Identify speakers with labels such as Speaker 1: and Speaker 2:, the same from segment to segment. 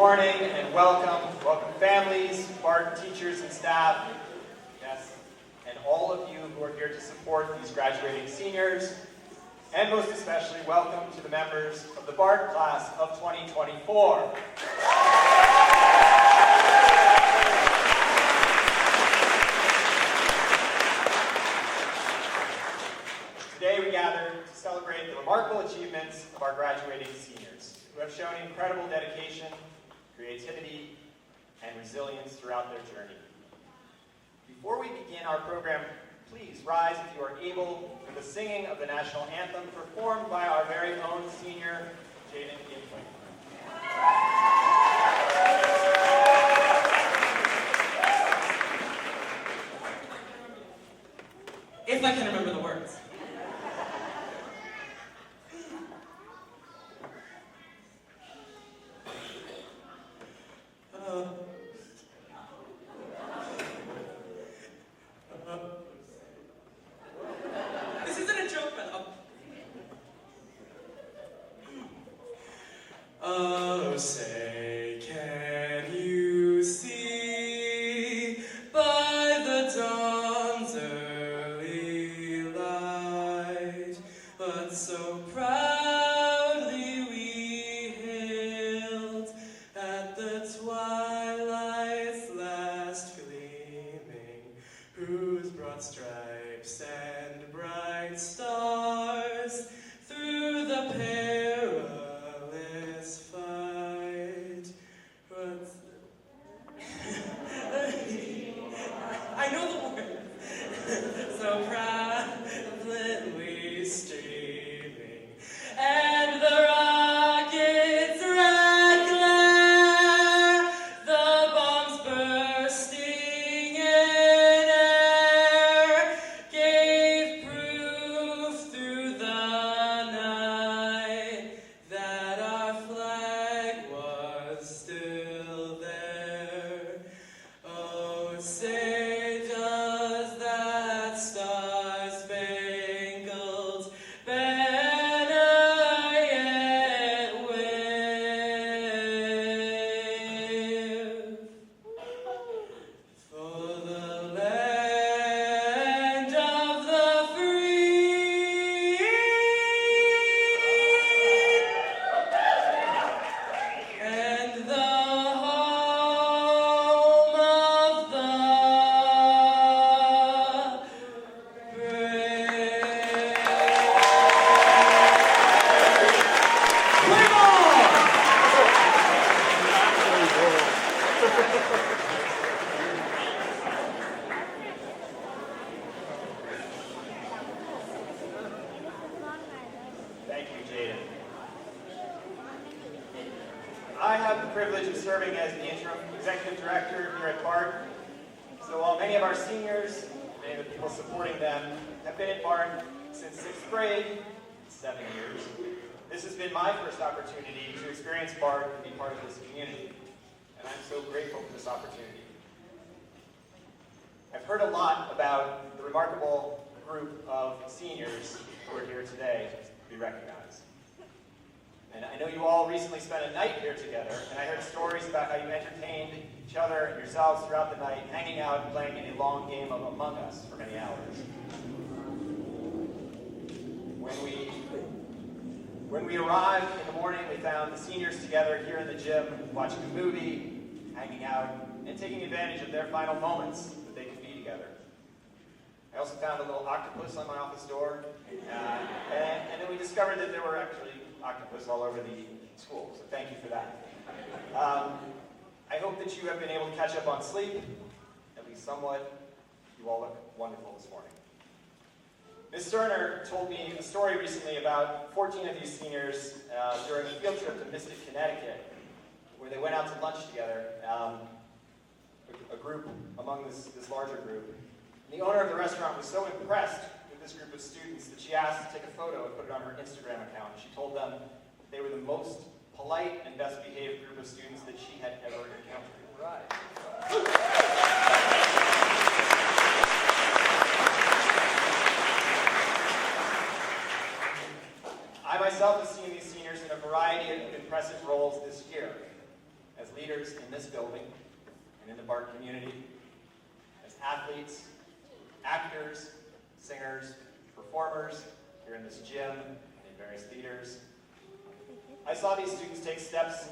Speaker 1: morning and welcome. Welcome families, BART teachers and staff, yes, and all of you who are here to support these graduating seniors. And most especially, welcome to the members of the BART class of 2024. Today we gather to celebrate the remarkable achievements of our graduating seniors, who have shown incredible dedication, creativity, and resilience throughout their journey. Before we begin our program, please rise if you are able for the singing of the national anthem performed by our very own senior, Jaden Gimley.
Speaker 2: If I can remember the words. This isn't a joke, man.
Speaker 3: Oh, say, can you see by the dawn's early light what so proudly we hailed at the twilight's last gleaming, whose broad stripes and bright stars through the perilous fight. I know the word. So proudly streaming, and the rockets' red glare, the bombs bursting in air, gave proof through the night that our flag was still there. Oh, say does that star-spangled banner yet wave? For the land of the free and the home of the brave. Play ball!
Speaker 1: Thank you, Jaden. I have the privilege of serving as the interim executive director here at BART. So while many of our seniors, many of the people supporting them, have been at BART since 6th grade, 7 years, this has been my first opportunity to experience BART and be part of this community. And I'm so grateful for this opportunity. I've heard a lot about the remarkable group of seniors who are here today to be recognized. And I know you all recently spent a night here together, and I heard stories about how you entertained each other and yourselves throughout the night, hanging out and playing in a long game of Among Us for many hours. When we arrived in the morning, we found the seniors together here in the gym, watching a movie, hanging out, and taking advantage of their final moments that they could be together. I also found a little octopus on my office door, and then we discovered that there were actually octopus all over the school, so thank you for that. I hope that you have been able to catch up on sleep, at least somewhat. You all look wonderful this morning. Ms. Sterner told me a story recently about 14 of these seniors during a field trip to Mystic, Connecticut, where they went out to lunch together, a group among this larger group. And the owner of the restaurant was so impressed with this group of students that she asked to take a photo and put it on her Instagram account. She told them that they were the most polite and best behaved group of students that she had ever encountered. Right. I myself have seen these seniors in a variety of impressive roles this year, as leaders in this building and in the BART community, as athletes, actors, singers, performers here in this gym and in various theaters. I saw these students take steps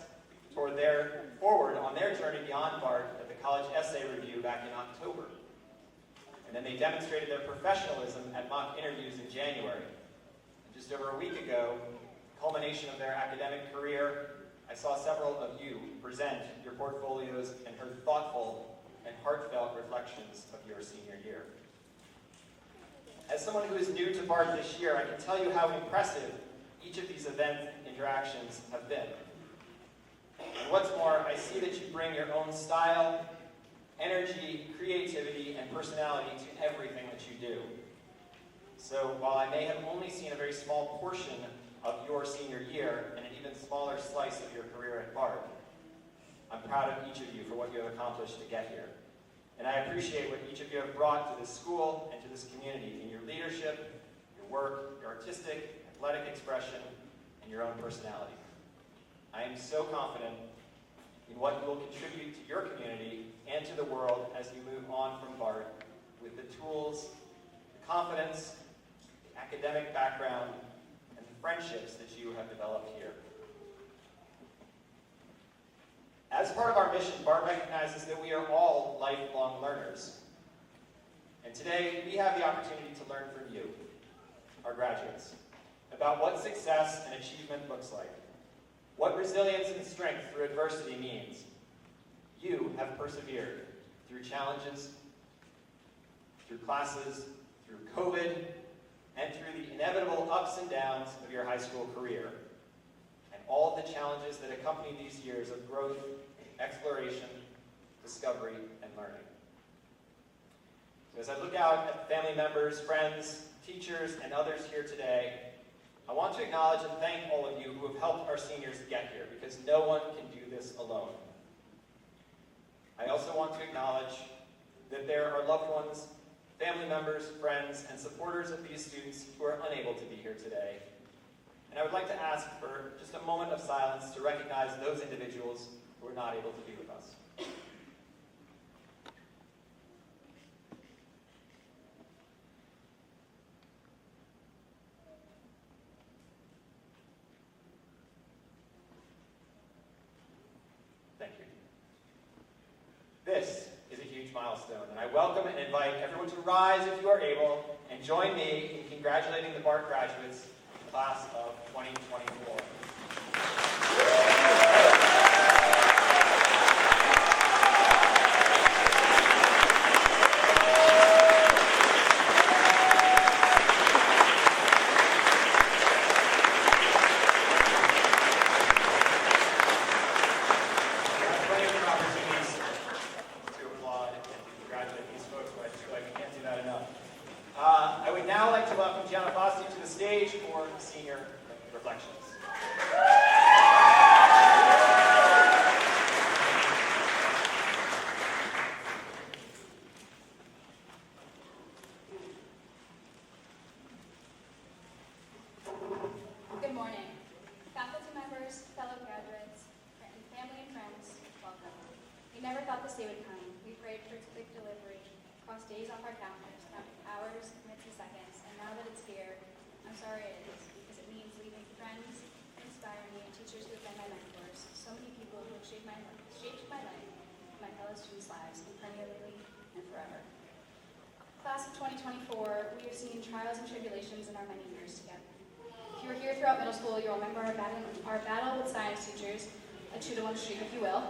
Speaker 1: forward on their journey beyond BART at the College Essay Review back in October. And then they demonstrated their professionalism at mock interviews in January. And just over a week ago, culmination of their academic career, I saw several of you present your portfolios and heard thoughtful and heartfelt reflections of your senior year. As someone who is new to BART this year, I can tell you how impressive each of these event interactions have been. And what's more, I see that you bring your own style, energy, creativity, and personality to everything that you do. So while I may have only seen a very small portion of your senior year and an even smaller slice of your career at BART, I'm proud of each of you for what you have accomplished to get here. And I appreciate what each of you have brought to this school and to this community in your leadership, your work, your artistic, athletic expression, and your own personality. I am so confident in what you will contribute to your community and to the world as you move on from BART with the tools, the confidence, the academic background, and the friendships that you have developed here. As part of our mission, BART recognizes that we are all lifelong learners. And today, we have the opportunity to learn from you, our graduates, about what success and achievement looks like, what resilience and strength through adversity means. You have persevered through challenges, through classes, through COVID, and through the inevitable ups and downs of your high school career, and all of the challenges that accompany these years of growth, exploration, discovery, and learning. So as I look out at family members, friends, teachers, and others here today, I want to acknowledge and thank all of you who have helped our seniors get here, because no one can do this alone. I also want to acknowledge that there are loved ones, family members, friends, and supporters of these students who are unable to be here today. And I would like to ask for just a moment of silence to recognize those individuals who are not able to be with us. Thank you. This is a huge milestone, and I welcome and invite everyone to rise if you are able and join me in congratulating the BART graduates, class of 2024. To the stage for senior reflections.
Speaker 4: Good morning. Faculty members, fellow graduates, family and friends, welcome. We never thought this day would come. We prayed for its quick delivery, crossed days off our calendars, counted hours, minutes, and seconds, and now that it's here, I'm sorry it is, because it means leaving friends, inspiring me, and teachers who have been my mentors, so many people who have shaped my life, my fellow students' lives, and permanently and forever. Class of 2024, we have seen trials and tribulations in our many years together. If you were here throughout middle school, you'll remember our battle with science teachers, a 2-to-1 streak, if you will,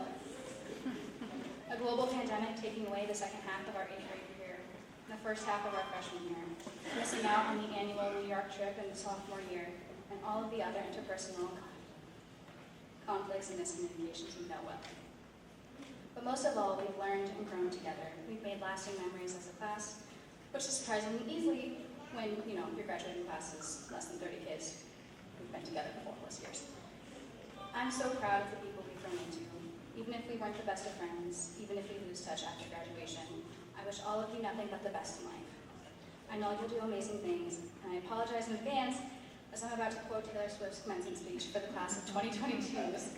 Speaker 4: a global pandemic taking away the second half of our 8th grade career, the first half of our freshman year, missing out on the annual New York trip in the sophomore year, and all of the other interpersonal conflicts and miscommunications we dealt with. But most of all, we've learned and grown together. We've made lasting memories as a class, which is surprisingly easily when, your graduating class is less than 30 kids who've been together for 4+ years. I'm so proud of the people we've grown into. Even if we weren't the best of friends, even if we lose touch after graduation, I wish all of you nothing but the best in life. I know you'll do amazing things, and I apologize in advance as I'm about to quote Taylor Swift's commencement speech for the class of 2022s.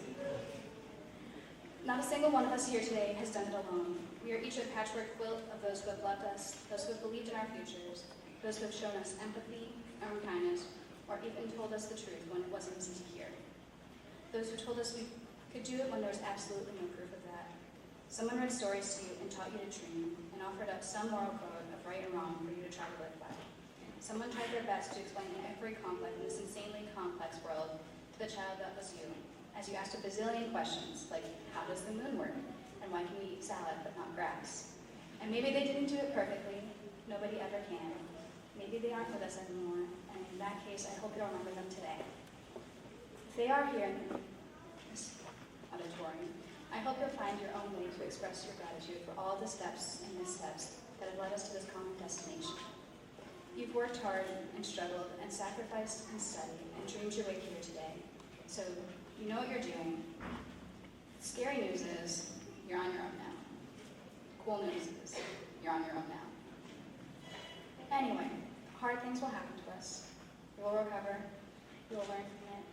Speaker 4: Not a single one of us here today has done it alone. We are each a patchwork quilt of those who have loved us, those who have believed in our futures, those who have shown us empathy and kindness, or even told us the truth when it wasn't easy to hear. Those who told us we could do it when there was absolutely no proof of that. Someone read stories to you and taught you to dream, and offered up some moral code of right and wrong for you to try to live by. Someone tried their best to explain every conflict in this insanely complex world to the child that was you, as you asked a bazillion questions, like, how does the moon work? And why can we eat salad but not grass? And maybe they didn't do it perfectly. Nobody ever can. Maybe they aren't with us anymore, and in that case, I hope you'll remember them today. If they are here in this auditorium, I hope you'll find your own way to express your gratitude for all the steps and missteps that have led us to this common destination. You've worked hard and struggled and sacrificed and studied and dreamed your way here today. So you know what you're doing. Scary news is you're on your own now. Cool news is you're on your own now. Anyway, hard things will happen to us. We will recover. We will learn from it.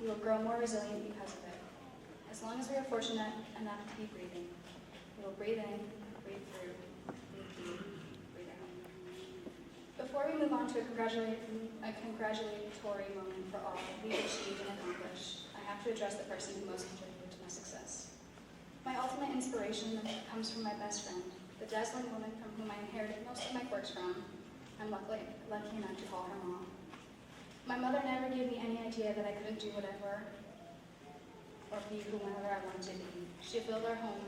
Speaker 4: We will grow more resilient because of it. As long as we are fortunate enough to be breathing, we will breathe in, breathe through, breathe deep, breathe out. Before we move on to a congratulatory moment for all we've achieved and accomplished, I have to address the person who most contributed to my success. My ultimate inspiration comes from my best friend, the dazzling woman from whom I inherited most of my quirks from. I'm lucky enough to call her mom. My mother never gave me any idea that I couldn't do whatever or be whomever I wanted to be. She filled our home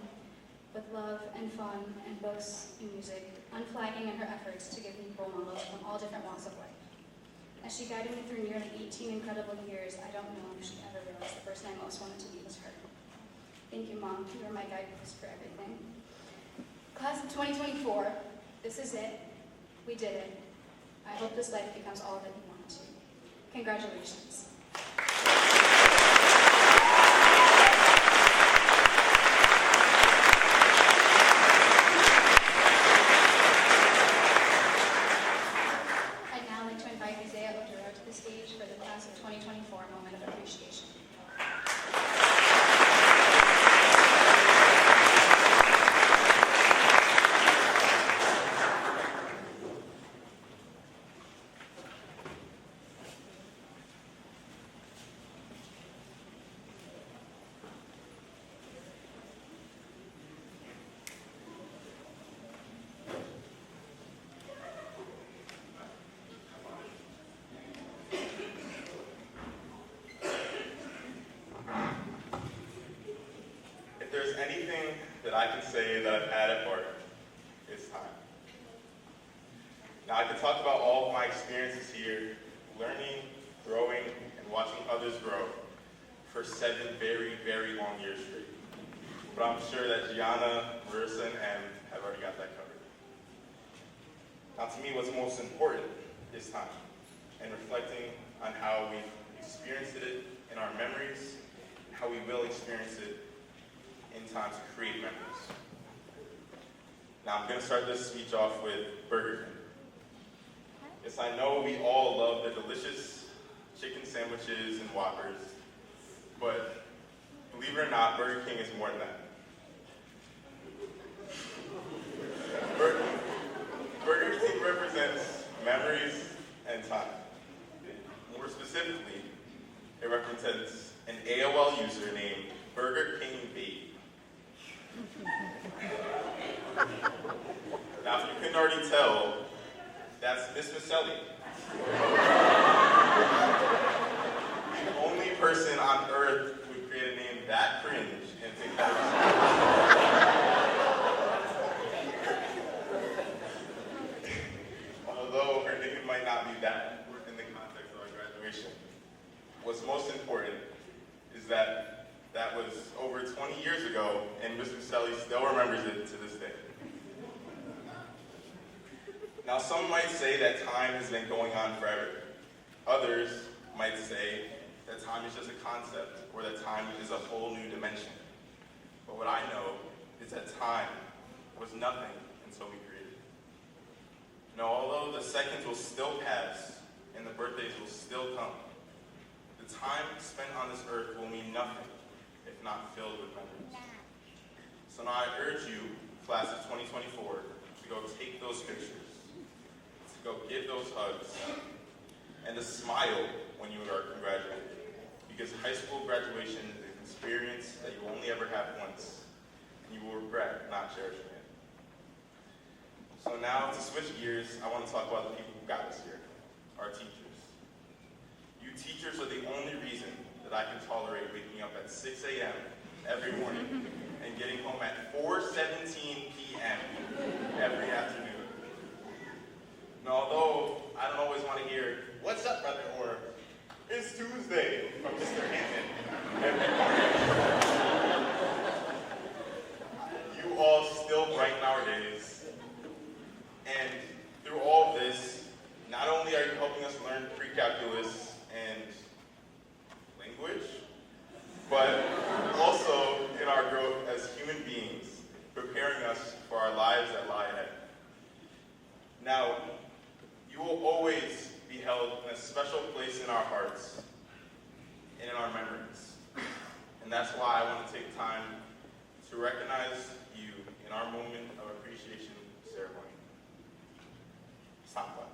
Speaker 4: with love and fun and books and music, unflagging in her efforts to give me role models from all different walks of life. As she guided me through nearly 18 incredible years, I don't know if she ever realized the person I most wanted to be was her. Thank you, Mom. You are my guidepost for everything. Class of 2024, this is it. We did it. I hope this life becomes all that you want it to. Congratulations. I'd now like to invite Isaiah Oduro to the stage for the Class of 2024 Moment of Appreciation.
Speaker 5: If there's anything that I can say that I've had at BART, it's time. Now I can talk about all of my experiences here, learning, growing, and watching others grow for 7 very, very long years straight. But I'm sure that Gianna, Marissa, and Em have already got that covered. Now to me, what's most important is time, and reflecting on how we've experienced it in our memories, and how we will experience it in time to create memories. Now I'm going to start this speech off with Burger King. Yes, I know we all love the delicious chicken sandwiches and Whoppers, but believe it or not, Burger King is more than that. Burger King represents memories and time. More specifically, it represents an AOL user named Burger King Babe. Now, if you couldn't already tell, that's Miss Maselli. The only person on earth who would create a name that cringe and take that Although her name might not be that important in the context of our graduation, what's most important is that that was over 20 years ago, and Mr. Maselli still remembers it to this day. Now, some might say that time has been going on forever. Others might say that time is just a concept, or that time is a whole new dimension. But what I know is that time was nothing until we created it. Now, although the seconds will still pass, and the birthdays will still come, the time spent on this earth will mean nothing if not filled with memories. So now I urge you, class of 2024, to go take those pictures, to go give those hugs, and to smile when you are congratulated. Because high school graduation is an experience that you will only ever have once, and you will regret not cherishing it. So now, to switch gears, I want to talk about the people who got us here, our teachers. You teachers are the only reason that I can tolerate waking up at 6 a.m. every morning and getting home at 4:17 p.m. every afternoon. Now, although I don't always want to hear, "What's up, brother?" or "It's Tuesday" from Mr. Hammond every morning, you all still brighten our days. And through all of this, not only are you helping us learn pre-calculus and language, but also in our growth as human beings, preparing us for our lives that lie ahead. Now, you will always be held in a special place in our hearts and in our memories. that's why I want to take time to recognize you in our moment of appreciation ceremony. Stop clap.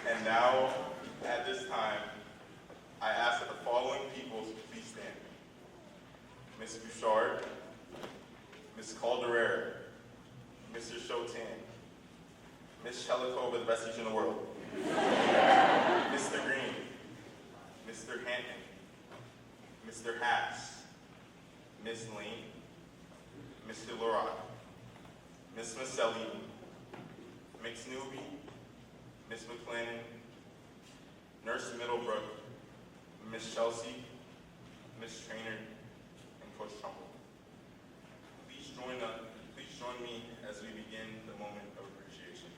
Speaker 5: And now, at this time, I ask that the following people please stand. Ms. Bouchard, Ms. Calderera, Mr. Chotin, Ms. Shelikova, the best teacher in the world, Mr. Green, Mr. Hanton, Mr. Hass, Ms. Lane, Mr. Larock, Ms. Maselli, Ms. Newby, Ms. McLennan, Nurse Middlebrook, Ms. Chelsea, Ms. Trainer, and Coach Trumbull. Please join me as we begin the moment of appreciation.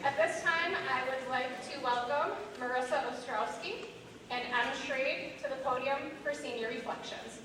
Speaker 4: At this time, I would like to welcome Marissa Ostrowski and Emma Schrade to the podium for senior reflections.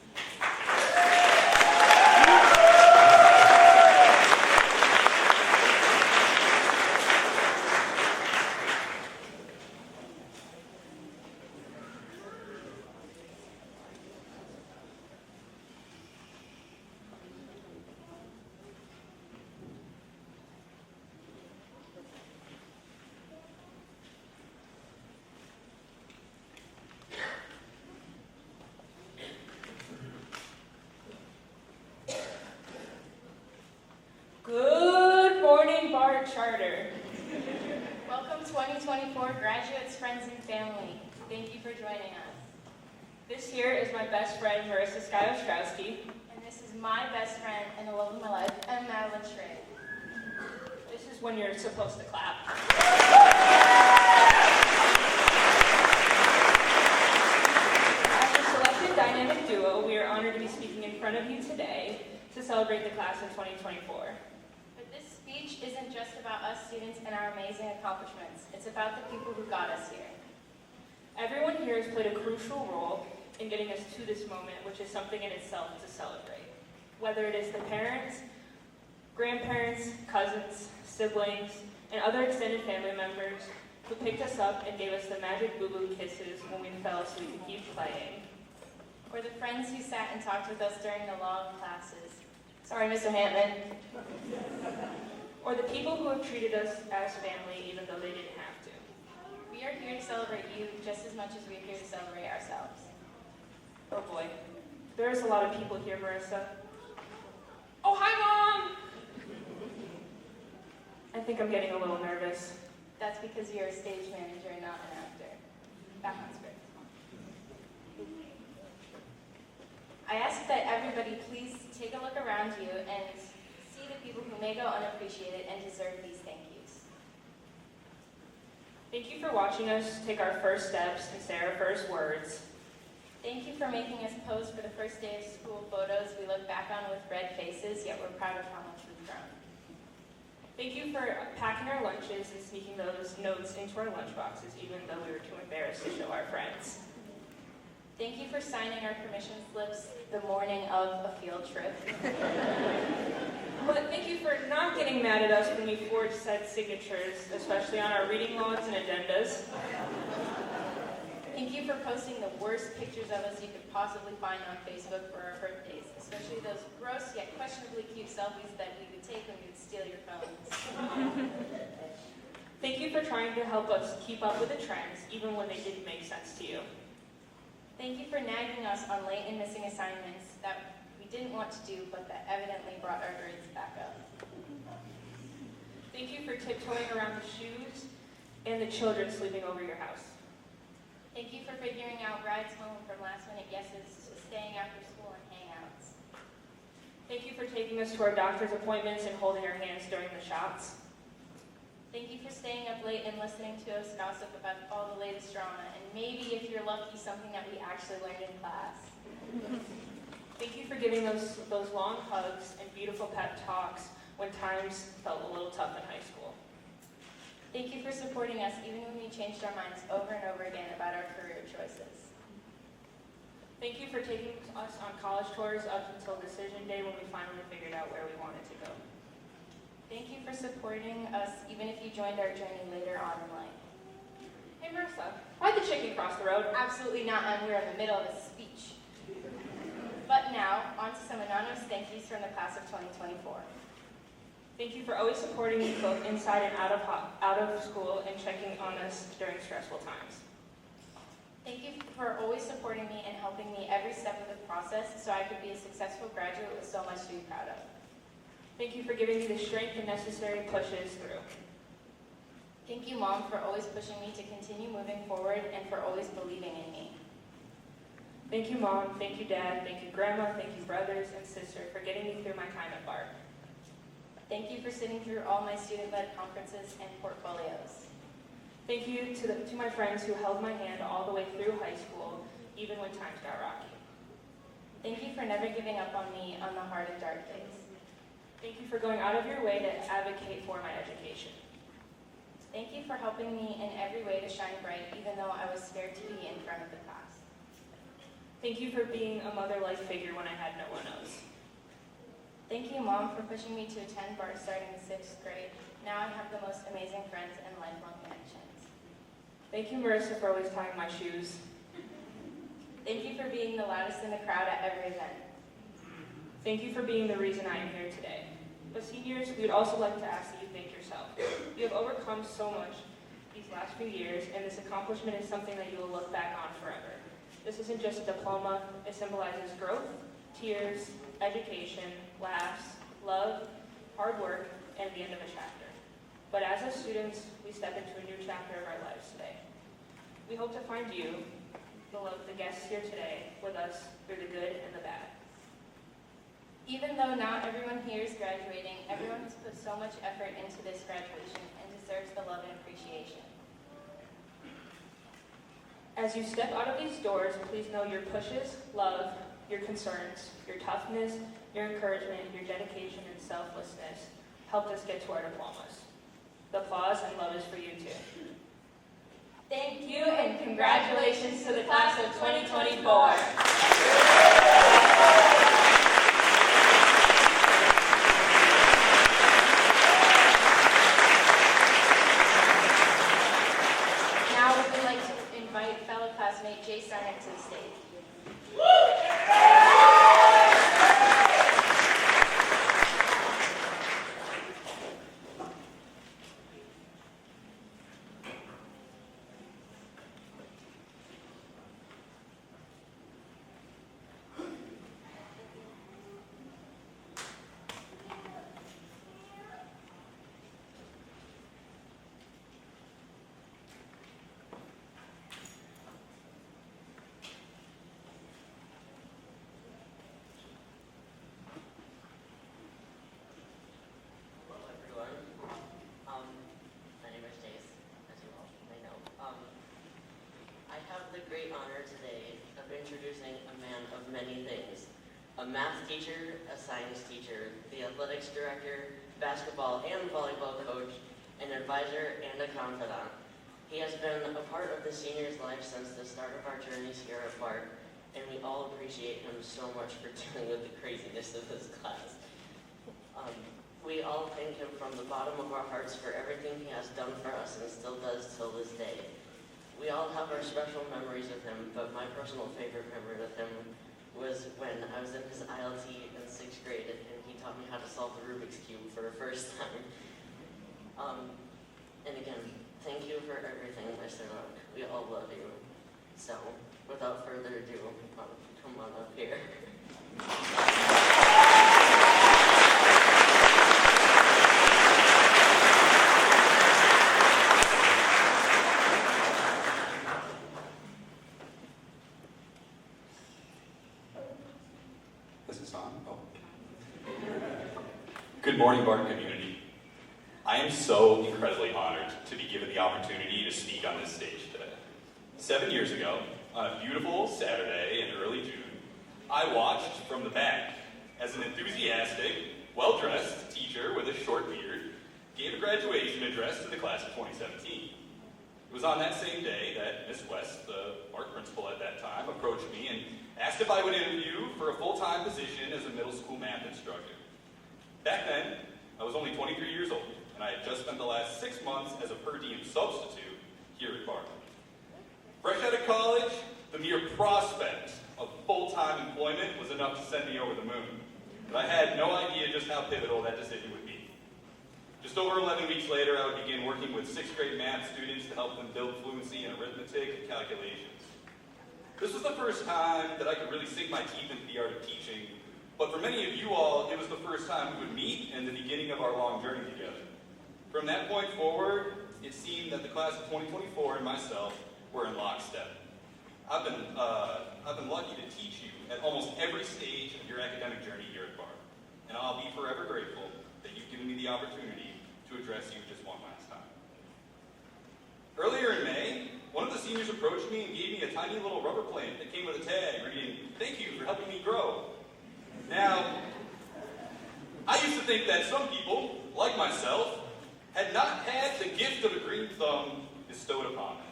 Speaker 3: Good morning, BART Charter.
Speaker 4: Welcome 2024 graduates, friends, and family. Thank you for joining us.
Speaker 3: This here is my best friend, Marissa Sky Ostrowski.
Speaker 4: And this is my best friend and the love of my life, Emma Madeline Schrade.
Speaker 3: This is when you're supposed to clap. As a selected dynamic duo, we are honored to be speaking in front of you today to celebrate the class of 2024.
Speaker 4: But this speech isn't just about us students and our amazing accomplishments. It's about the people who got us here.
Speaker 3: Everyone here has played a crucial role in getting us to this moment, which is something in itself to celebrate. Whether it is the parents, grandparents, cousins, siblings, and other extended family members who picked us up and gave us the magic boo-boo kisses when we fell asleep to keep playing.
Speaker 6: Or the friends who sat and talked with us during the long classes. Sorry, Mr. Hampton.
Speaker 3: Or the people who have treated us as family even though they didn't have to.
Speaker 6: We are here to celebrate you just as much as we are here to celebrate ourselves.
Speaker 3: Oh boy, there's a lot of people here, Marissa. Oh, hi, Mom! I think I'm getting a little nervous.
Speaker 6: That's because you're a stage manager and not an actor. Back on script. I ask that everybody please take a look around you and see the people who may go unappreciated and deserve these thank yous.
Speaker 3: Thank you for watching us take our first steps and say our first words.
Speaker 6: Thank you for making us pose for the first day of school photos we look back on with red faces, yet we're proud of how much we've grown.
Speaker 3: Thank you for packing our lunches and sneaking those notes into our lunchboxes, even though we were too embarrassed to show our friends.
Speaker 6: Thank you for signing our permission slips the morning of a field trip.
Speaker 3: But thank you for not getting mad at us when we forged said signatures, especially on our reading logs and agendas.
Speaker 6: Thank you for posting the worst pictures of us you could possibly find on Facebook for our birthdays, especially those gross yet questionably cute selfies that we would take when we would steal your phones.
Speaker 3: Thank you for trying to help us keep up with the trends, even when they didn't make sense to you.
Speaker 6: Thank you for nagging us on late and missing assignments that we didn't want to do, but that evidently brought our grades back up.
Speaker 3: Thank you for tiptoeing around the shoes and the children sleeping over your house.
Speaker 6: Thank you for figuring out rides home from last-minute yeses to staying after school and hangouts.
Speaker 3: Thank you for taking us to our doctor's appointments and holding our hands during the shots.
Speaker 6: Thank you for staying up late and listening to us gossip about all the latest drama, and maybe, if you're lucky, something that we actually learned in class.
Speaker 3: Thank you for giving us those long hugs and beautiful pep talks when times felt a little tough in high school.
Speaker 6: Thank you for supporting us even when we changed our minds over and over again about our career choices.
Speaker 3: Thank you for taking us on college tours up until decision day when we finally figured out where we wanted to go.
Speaker 6: Thank you for supporting us even if you joined our journey later on in life.
Speaker 3: Hey Marissa, why'd the chicken cross the road?
Speaker 6: Absolutely not, and we're in the middle of a speech. But now, on to some anonymous thank yous from the class of 2024.
Speaker 3: Thank you for always supporting me both inside and out of school and checking on us during stressful times.
Speaker 6: Thank you for always supporting me and helping me every step of the process so I could be a successful graduate with so much to be proud of.
Speaker 3: Thank you for giving me the strength and necessary pushes through.
Speaker 6: Thank you, Mom, for always pushing me to continue moving forward and for always believing in me.
Speaker 3: Thank you, Mom. Thank you, Dad. Thank you, Grandma. Thank you, brothers and sister, for getting me through my time at BART.
Speaker 6: Thank you for sitting through all my student-led conferences and portfolios.
Speaker 3: Thank you to my friends who held my hand all the way through high school, even when times got rocky.
Speaker 6: Thank you for never giving up on me on the hard and dark days.
Speaker 3: Thank you for going out of your way to advocate for my education.
Speaker 6: Thank you for helping me in every way to shine bright, even though I was scared to be in front of the class.
Speaker 3: Thank you for being a mother-like figure when I had no one else.
Speaker 6: Thank you, Mom, for pushing me to attend BART starting in 6th grade. Now I have the most amazing friends and lifelong connections.
Speaker 3: Thank you, Marissa, for always tying my shoes.
Speaker 6: Thank you for being the loudest in the crowd at every event.
Speaker 3: Thank you for being the reason I am here today. But seniors, we would also like to ask that you thank yourself. You have overcome so much these last few years, and this accomplishment is something that you will look back on forever. This isn't just a diploma, it symbolizes growth, tears, education, laughs, love, hard work, and the end of a chapter. But as a students, we step into a new chapter of our lives today. We hope to find you, the guests here today, with us through the good and the bad.
Speaker 6: Even though not everyone here is graduating, everyone has put so much effort into this graduation and deserves the love and appreciation.
Speaker 3: As you step out of these doors, please know your pushes, love, your concerns, your toughness, your encouragement, your dedication, and selflessness helped us get to our diplomas. The applause and love is for you too. Thank you and congratulations to the class of 2024.
Speaker 6: Now we would like to invite fellow classmate Jay Sarnick to the stage.
Speaker 7: Hello, everyone. My name is Jace, as you all may know. I have the great honor today of introducing a man of many things. A math teacher, a science teacher, the athletics director, basketball and volleyball coach, an advisor, and a confidant. He has been a part of the seniors' life since the start of our journeys here at BART, and we all appreciate him so much for dealing with the craziness of this class. We all thank him from the bottom of our hearts for everything he has done for us and still does till this day. We all have our special memories with him, but my personal favorite memory with him was when I was in his ILT in 6th grade and he taught me how to solve the Rubik's Cube for the first time. And again, thank you for everything, Mr. Luck. We all love you. So, without further ado, come on up here.
Speaker 8: This is on. Oh. Good morning, BART community. I am so incredibly honored to be given the opportunity to speak on this stage today. 7 years ago, on a beautiful Saturday in early June, I watched from the back as an enthusiastic, well-dressed teacher with a short beard gave a graduation address to the class of 2017. It was on that same day that Miss West, the BART principal at that time, approached me and asked if I would interview for a full-time position as a middle school math instructor. Back then, I was only 23 years old, and I had just spent the last 6 months as a per diem substitute here at BART. Fresh out of college, the mere prospect of full-time employment was enough to send me over the moon. But I had no idea just how pivotal that decision would be. Just over 11 weeks later, I would begin working with 6th grade math students to help them build fluency in arithmetic and calculations. This was the first time that I could really sink my teeth into the art of teaching, but for many of you all, it was the first time we would meet and the beginning of our long journey together. From that point forward, it seemed that the class of 2024 and myself were in lockstep. I've been lucky to teach you at almost every stage of your academic journey here at BART, and I'll be forever grateful that you've given me the opportunity to address you just one last time. Earlier in May, one of the seniors approached me and gave me a tiny little rubber plant that came with a tag reading, "Thank you for helping me grow." Now, I used to think that some people, like myself, had not had the gift of a green thumb bestowed upon them.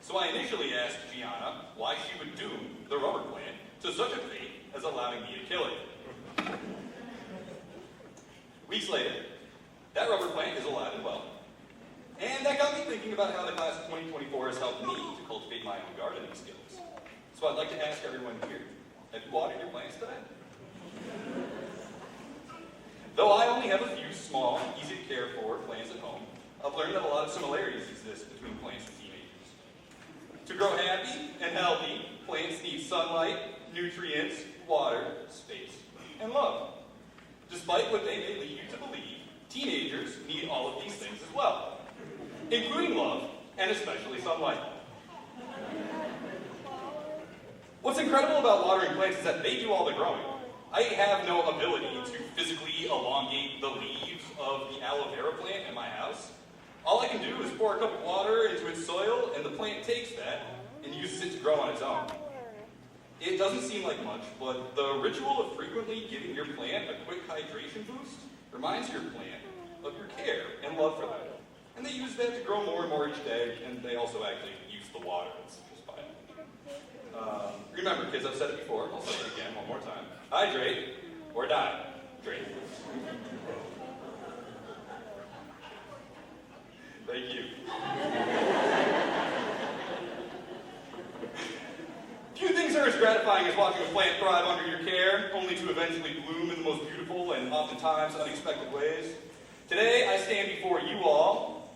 Speaker 8: So I initially asked Gianna why she would doom the rubber plant to such a fate as allowing me to kill it. Weeks later, that rubber plant is alive and well. And that got me thinking about how the class of 2024 has helped me to cultivate my own gardening skills. So I'd like to ask everyone here, have you watered your plants today? Though I only have a few small, easy to care for plants at home, I've learned that a lot of similarities exist between plants and teenagers. To grow happy and healthy, plants need sunlight, nutrients, water, space, and love. Despite what they may lead you to believe, teenagers need all of these things as well, including love and especially sunlight. What's incredible about watering plants is that they do all the growing. I have no ability to physically elongate the leaves of the aloe vera plant in my house. All I can do is pour a cup of water into its soil, and the plant takes that and uses it to grow on its own. It doesn't seem like much, but the ritual of frequently giving your plant a quick hydration boost reminds your plant of your care and love for them. And they use that to grow more and more each day, and they also actually use the water that's just by it. Remember, kids, I've said it before, I'll say it again one more time. Hydrate or die. Drink. Thank you. Few things are as gratifying as watching a plant thrive under your care, only to eventually bloom in the most beautiful and oftentimes unexpected ways. Today, I stand before you all,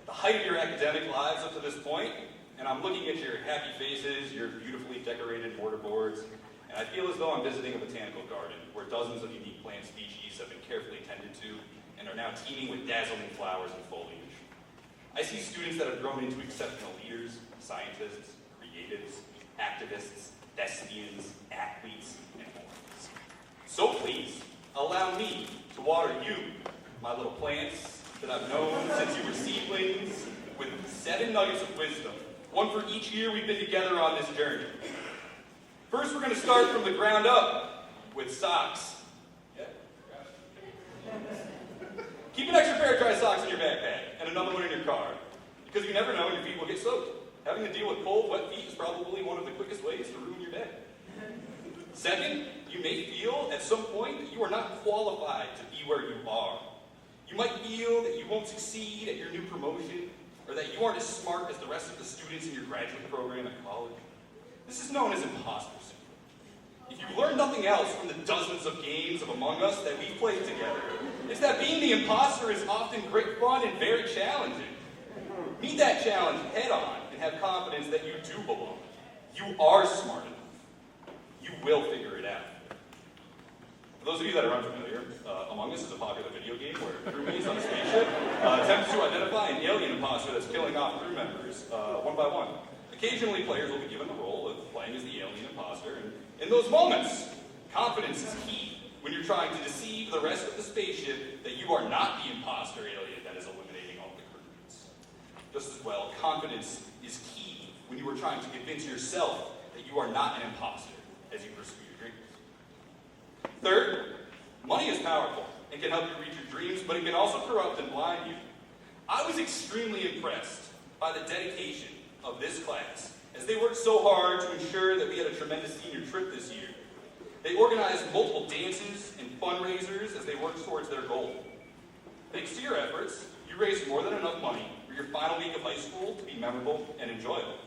Speaker 8: at the height of your academic lives up to this point, and I'm looking at your happy faces, your beautifully decorated mortar boards, and I feel as though I'm visiting a botanical garden where dozens of unique plant species have been carefully tended to and are now teeming with dazzling flowers and foliage. I see students that have grown into exceptional leaders, scientists, creatives, activists, thespians, athletes, and more. So please, allow me to water you, my little plants that I've known since you were seedlings, with 7 nuggets of wisdom, one for each year we've been together on this journey. First, we're going to start from the ground up with socks. Yeah. Keep an extra pair of dry socks in your backpack and another one in your car, because you never know when your feet will get soaked. Having to deal with cold, wet feet is probably one of the quickest ways to ruin your day. Second, you may feel at some point that you are not qualified to be where you are. You might feel that you won't succeed at your new promotion, or that you aren't as smart as the rest of the students in your graduate program at college. This is known as imposter syndrome. If you learn nothing else from the dozens of games of Among Us that we've played together, it's that being the imposter is often great fun and very challenging. Meet that challenge head on and have confidence that you do belong. You are smart enough. You will figure it out. For those of you that are unfamiliar, Among Us is a popular video game where crewmates on a spaceship attempt to identify an alien imposter that's killing off crew members one by one. Occasionally, players will be given the role of playing as the alien imposter, and in those moments, confidence is key when you're trying to deceive the rest of the spaceship that you are not the imposter alien that is eliminating all the crewmates. Just as well, confidence is key when you are trying to convince yourself that you are not an imposter as you pursue your dreams. Third, money is powerful and can help you reach your dreams, but it can also corrupt and blind you. I was extremely impressed by the dedication of this class as they worked so hard to ensure that we had a tremendous senior trip this year. They organized multiple dances and fundraisers as they worked towards their goal. Thanks to your efforts, you raised more than enough money for your final week of high school to be memorable and enjoyable.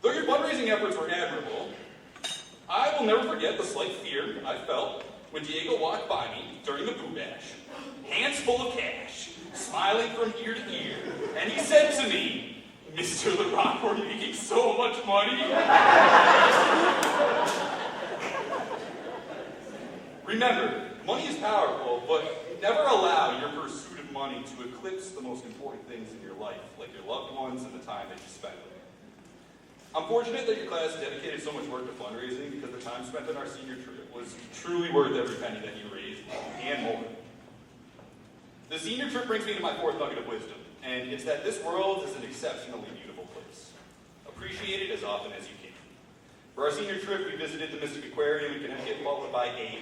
Speaker 8: Though your fundraising efforts were admirable, I will never forget the slight fear I felt when Diego walked by me during the Boo Bash, hands full of cash, smiling from ear to ear, and he said to me, "Mr. LaRock, we're making so much money." Remember, money is powerful, but never allow your pursuit of money to eclipse the most important things in your life, like your loved ones and the time that you spend with them. I'm fortunate that your class dedicated so much work to fundraising because the time spent on our senior trip was truly worth every penny that you raised, and more. The senior trip brings me to my fourth nugget of wisdom, and it's that this world is an exceptionally beautiful place. Appreciate it as often as you can. For our senior trip, we visited the Mystic Aquarium in Connecticut, followed by a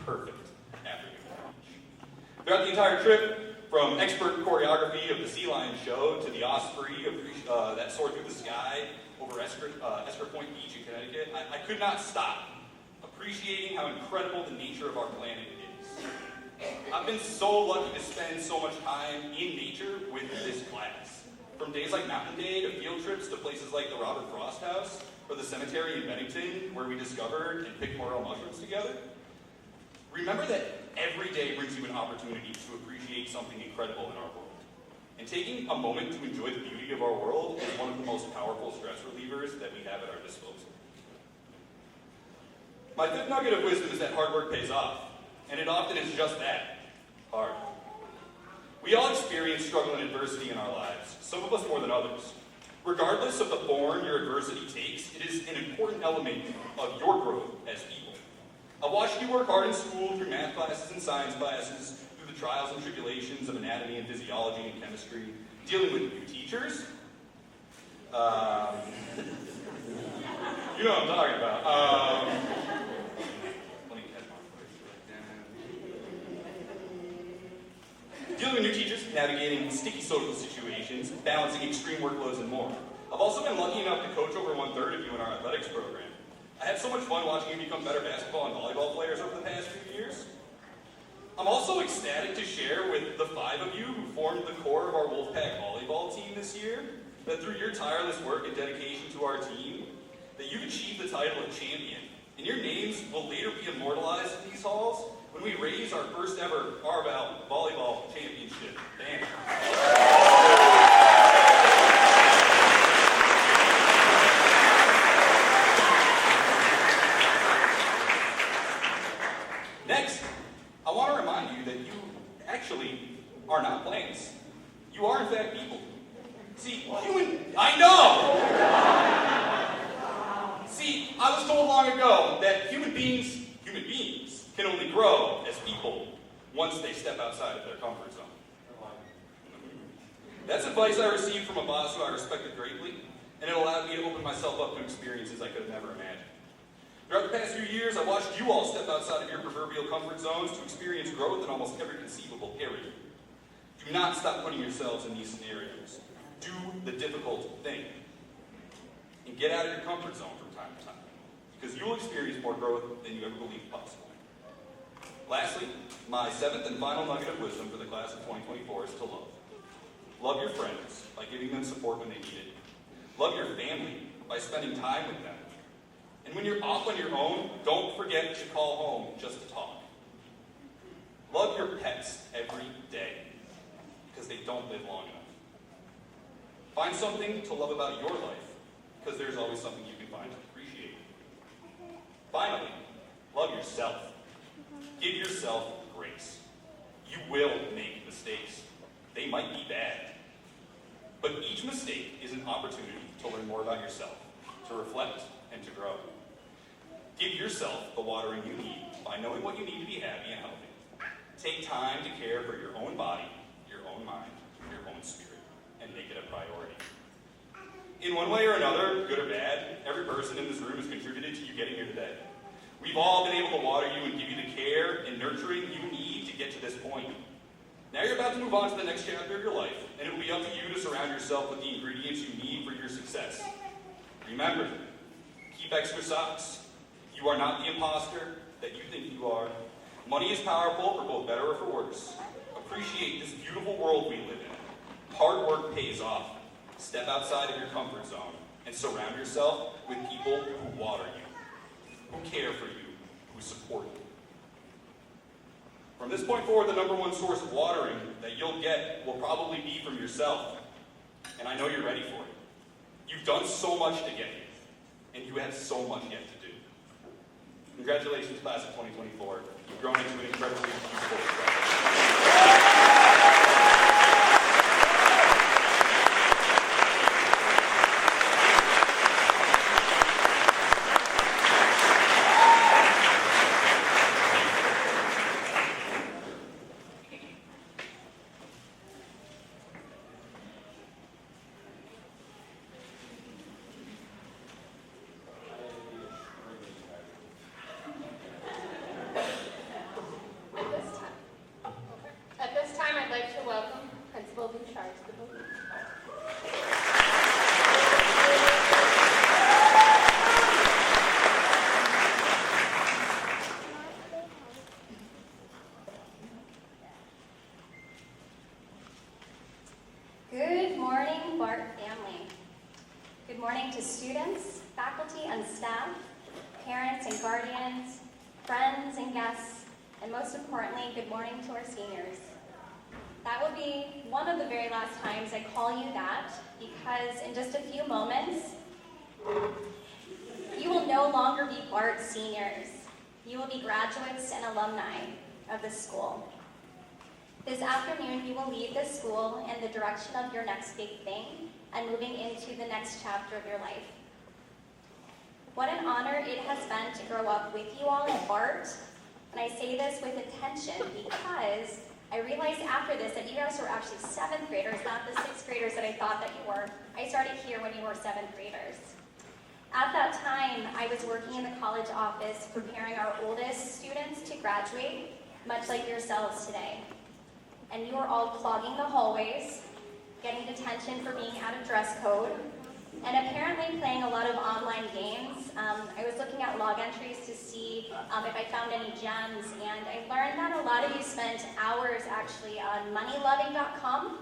Speaker 8: perfect afternoon lunch. Throughout the entire trip, from expert choreography of the Sea Lion show to the Osprey of that soared through the sky over Esker Point Beach in Connecticut, I could not stop appreciating how incredible the nature of our planet is. I've been so lucky to spend so much time in nature with this class. From days like Mountain Day to field trips to places like the Robert Frost House or the cemetery in Bennington where we discovered and picked morel mushrooms together. Remember that every day brings you an opportunity to appreciate something incredible in our world. And taking a moment to enjoy the beauty of our world is one of the most powerful stress relievers that we have at our disposal. My fifth nugget of wisdom is that hard work pays off. And it often is just that, hard. We all experience struggle and adversity in our lives, some of us more than others. Regardless of the form your adversity takes, it is an important element of your growth as people. I watched you work hard in school through math classes and science classes, through the trials and tribulations of anatomy and physiology and chemistry, dealing with new teachers. You know what I'm talking about. Dealing with new teachers, navigating sticky social situations, balancing extreme workloads, and more. I've also been lucky enough to coach over 1/3 of you in our athletics program. I had so much fun watching you become better basketball and volleyball players over the past few years. I'm also ecstatic to share with the 5 of you who formed the core of our Wolfpack volleyball team this year that through your tireless work and dedication to our team, that you've achieved the title of champion, and your names will later be immortalized in these halls when we raise our first ever barbell volleyball championship banner. Next, I want to remind you that you actually are not planes. You are in fact people. See, I know! See, I was told long ago that human beings can only grow as people once they step outside of their comfort zone. That's advice I received from a boss who I respected greatly, and it allowed me to open myself up to experiences I could have never imagined. Throughout the past few years, I watched you all step outside of your proverbial comfort zones to experience growth in almost every conceivable area. Do not stop putting yourselves in these scenarios. Do the difficult thing. And get out of your comfort zone from time to time, because you will experience more growth than you ever believed possible. Lastly, my 7th and final nugget of wisdom for the class of 2024 is to love. Love your friends by giving them support when they need it. Love your family by spending time with them. And when you're off on your own, don't forget to call home just to talk. Love your pets every day, because they don't live long enough. Find something to love about your life, because there's always something you can find to appreciate. Finally, love yourself. Give yourself grace. You will make mistakes. They might be bad. But each mistake is an opportunity to learn more about yourself, to reflect, and to grow. Give yourself the watering you need by knowing what you need to be happy and healthy. Take time to care for your own body, your own mind, your own spirit, and make it a priority. In one way or another, good or bad, every person in this room has contributed to you getting here today. We've all been able to water you and give you the care and nurturing you need to get to this point. Now you're about to move on to the next chapter of your life, and it will be up to you to surround yourself with the ingredients you need for your success. Remember, keep extra socks. You are not the imposter that you think you are. Money is powerful for both better or for worse. Appreciate this beautiful world we live in. Hard work pays off. Step outside of your comfort zone and surround yourself with people who water you, who care for you, who support you. From this point forward, the number one source of watering that you'll get will probably be from yourself. And I know you're ready for it. You've done so much to get here, and you have so much yet to do. Congratulations, class of 2024. You've grown into an incredibly useful class.
Speaker 6: At this time, I'd like to welcome Principal Bouchard to the podium.
Speaker 4: Good morning, BART family. Good morning to students, faculty and staff, parents and guardians, friends and guests, and most importantly, good morning to our seniors. That will be one of the very last times I call you that, because in just a few moments, you will no longer be BART seniors. You will be graduates and alumni of the school. This afternoon, you will leave the school in the direction of your next big thing and moving into the next chapter of your life. What an honor it has been to grow up with you all at BART. And I say this with intention because I realized after this that you guys were actually 7th graders, not the 6th graders that I thought that you were. I started here when you were 7th graders. At that time, I was working in the college office preparing our oldest students to graduate, much like yourselves today. And you were all clogging the hallways, getting detention for being out of dress code,
Speaker 9: and apparently playing a lot of online games. I was looking at log entries to see if I found any gems, and I learned that a lot of you spent hours actually on moneyloving.com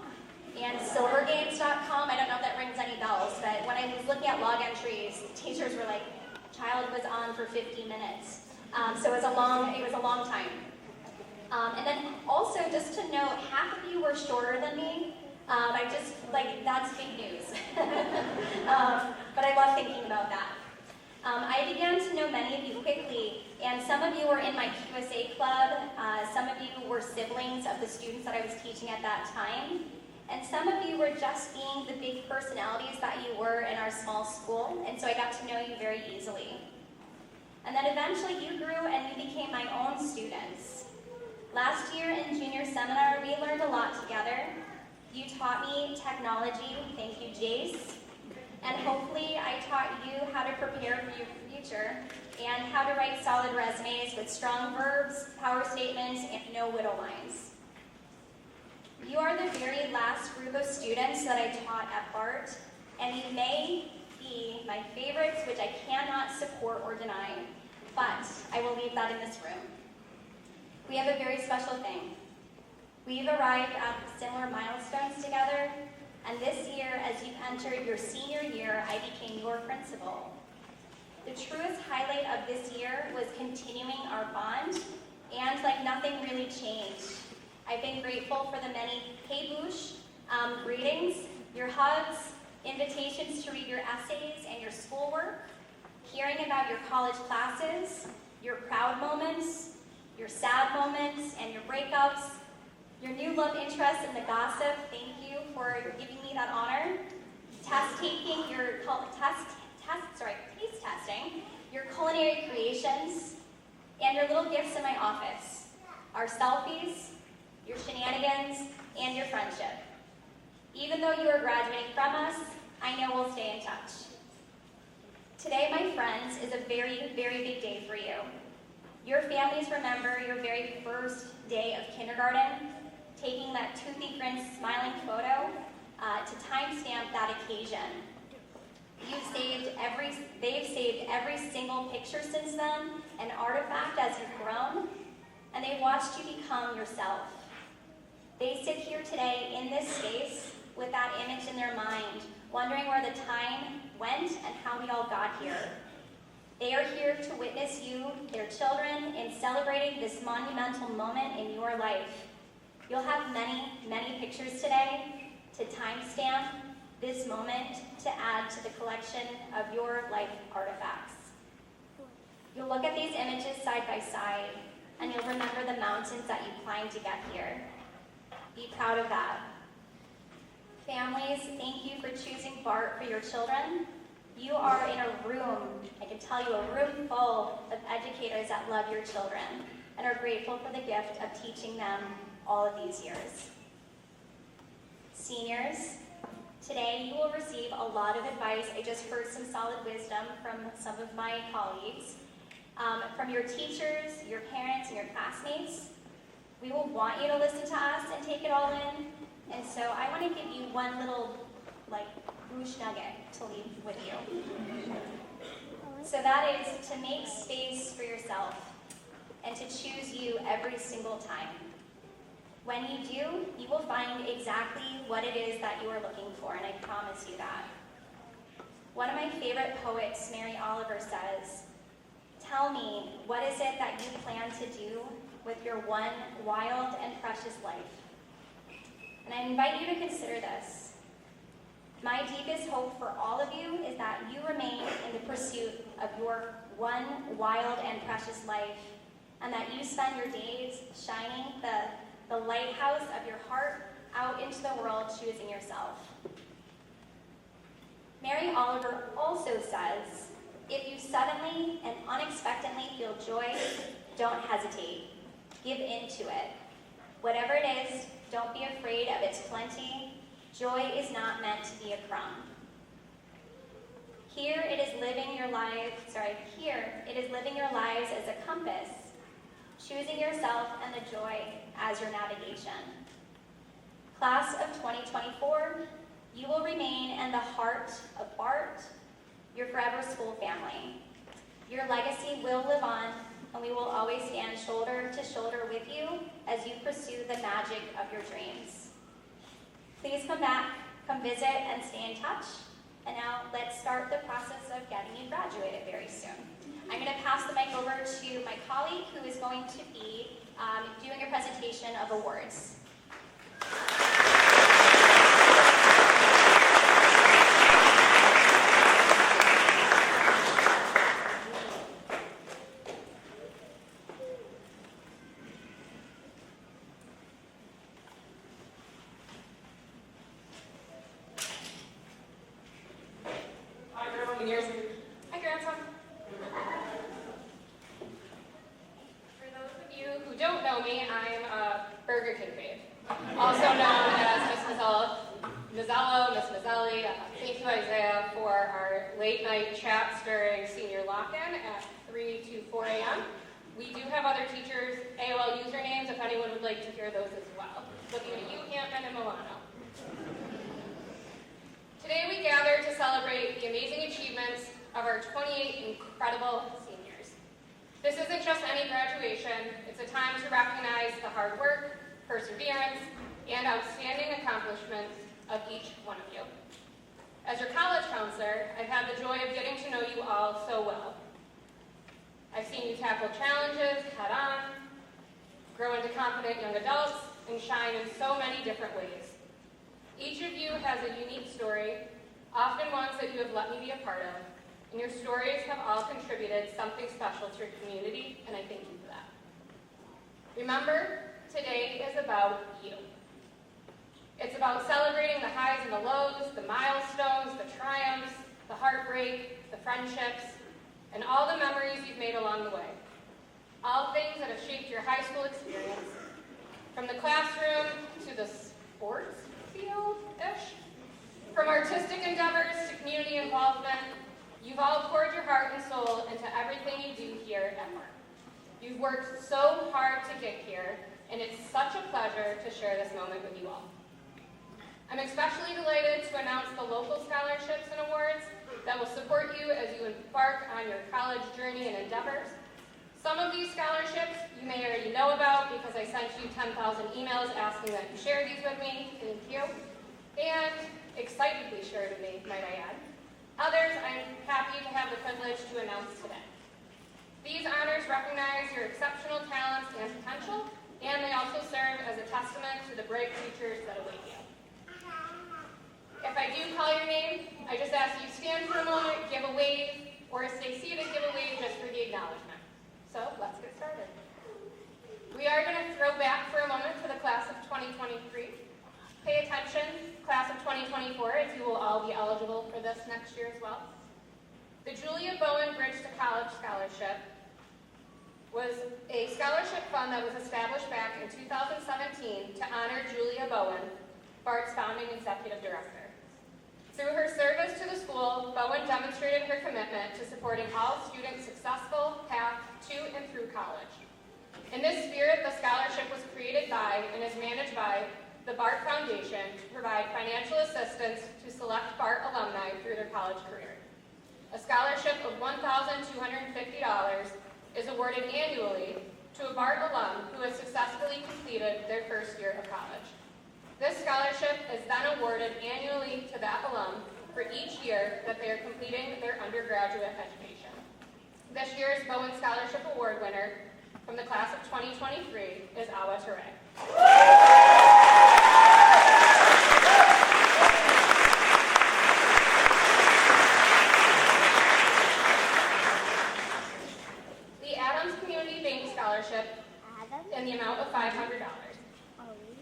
Speaker 9: and silvergames.com. I don't know if that rings any bells, but when I was looking at log entries, teachers were like, child was on for 50 minutes. So it was a long time. And then also, just to note, half of you were shorter than me. That's big news. But I love thinking about that. I began to know many of you quickly, and some of you were in my QSA club, some of you were siblings of the students that I was teaching at that time, and some of you were just being the big personalities that you were in our small school, and so I got to know you very easily. And then eventually you grew and you became my own students. Last year in junior seminar, we learned a lot together. You taught me technology, thank you, Jace. And hopefully I taught you how to prepare for your future and how to write solid resumes with strong verbs, power statements, and no widow lines. You are the very last group of students that I taught at BART, and you may be my favorites, which I cannot support or deny, but I will leave that in this room. We have a very special thing. We've arrived at similar milestones together, and this year, as you entered your senior year, I became your principal. The truest highlight of this year was continuing our bond, and like nothing really changed. I've been grateful for the many hey boosh greetings, your hugs, invitations to read your essays and your schoolwork, hearing about your college classes, your proud moments, your sad moments, and your breakups, your new love interest in the gossip, thank you for giving me that honor. Taste testing, your culinary creations, and your little gifts in my office, our selfies, your shenanigans, and your friendship. Even though you are graduating from us, I know we'll stay in touch. Today, my friends, is a very, very big day for you. Your families remember your very first day of kindergarten, taking that toothy grin smiling photo to timestamp that occasion. They've saved every single picture since then, an artifact as you've grown, and they've watched you become yourself. They sit here today in this space with that image in their mind, wondering where the time went and how we all got here. They are here to witness you, their children, in celebrating this monumental moment in your life. You'll have many, many pictures today to timestamp this moment to add to the collection of your life artifacts. You'll look at these images side by side, and you'll remember the mountains that you climbed to get here. Be proud of that. Families, thank you for choosing BART for your children. You are in a room, I can tell you, a room full of educators that love your children and are grateful for the gift of teaching them all of these years. Seniors, today you will receive a lot of advice. I just heard some solid wisdom from some of my colleagues, from your teachers, your parents, and your classmates. We will want you to listen to us and take it all in. And so I want to give you one little, boosh nugget to leave with you. So that is to make space for yourself and to choose you every single time. When you do, you will find exactly what it is that you are looking for, and I promise you that. One of my favorite poets, Mary Oliver, says, "Tell me, what is it that you plan to do with your one wild and precious life?" And I invite you to consider this. My deepest hope for all of you is that you remain in the pursuit of your one wild and precious life, and that you spend your days shining the lighthouse of your heart out into the world, choosing yourself. Mary Oliver also says, if you suddenly and unexpectedly feel joy, don't hesitate. Give in to it. Whatever it is, don't be afraid of its plenty. Joy is not meant to be a crumb. Here it is living your lives as a compass, choosing yourself and the joy as your navigation. Class of 2024, You will remain in the heart of BART, your forever school family. Your legacy will live on, and we will always stand shoulder to shoulder with you as you pursue the magic of your dreams. Please come back, come visit, and stay in touch. And now let's start the process of getting you graduated very soon. I'm going to pass the mic over to my colleague who is going to be doing a presentation of awards.
Speaker 3: Seniors. Hi, grandson. For those of you who don't know me, I'm a Burger King babe, also known as Miss Mazzello, Miss Mazzelli. Thank you, Isaiah, for our late night chats during senior lock-in at 3 to 4 a.m. We do have other teachers' AOL usernames if anyone would like to hear those as well. Looking at you, Hampton and Milano. Today we gather to celebrate the amazing achievements of our 28 incredible seniors. This isn't just any graduation, it's a time to recognize the hard work, perseverance, and outstanding accomplishments of each one of you. As your college counselor, I've had the joy of getting to know you all so well. I've seen you tackle challenges head-on, grow into confident young adults, and shine in so many different ways. Each of you has a unique story, often ones that you have let me be a part of, and your stories have all contributed something special to your community, and I thank you for that. Remember, today is about you. It's about celebrating the highs and the lows, the milestones, the triumphs, the heartbreak, the friendships, and all the memories you've made along the way. All things that have shaped your high school experience, from the classroom to the sports field-ish. From artistic endeavors to community involvement, you've all poured your heart and soul into everything you do here at BART. You've worked so hard to get here, and it's such a pleasure to share this moment with you all. I'm especially delighted to announce the local scholarships and awards that will support you as you embark on your college journey and endeavors. Some of these scholarships you may already know about because I sent you 10,000 emails asking that you share these with me. Thank you. And excitedly shared with me, might I add. Others I'm happy to have the privilege to announce today. These honors recognize your exceptional talents and potential, and they also serve as a testament to the bright futures that await you. If I do call your name, I just ask you stand for a moment, give a wave, or stay seated, give a wave just for the acknowledgement. So let's get started. We are going to throw back for a moment to the class of 2023. Pay attention, class of 2024, as you will all be eligible for this next year as well. The Julia Bowen Bridge to College Scholarship was a scholarship fund that was established back in 2017 to honor Julia Bowen, BART's founding executive director. Through her service to the school, Bowen demonstrated her commitment to supporting all students' successful path to and through college. In this spirit, the scholarship was created by and is managed by the BART Foundation to provide financial assistance to select BART alumni through their college career. A scholarship of $1,250 is awarded annually to a BART alum who has successfully completed their first year of college. This scholarship is then awarded annually to that alum for each year that they are completing their undergraduate education. This year's Bowen Scholarship Award winner from the class of 2023 is Awa Ture. The Adams Community Bank Scholarship in the amount of $500.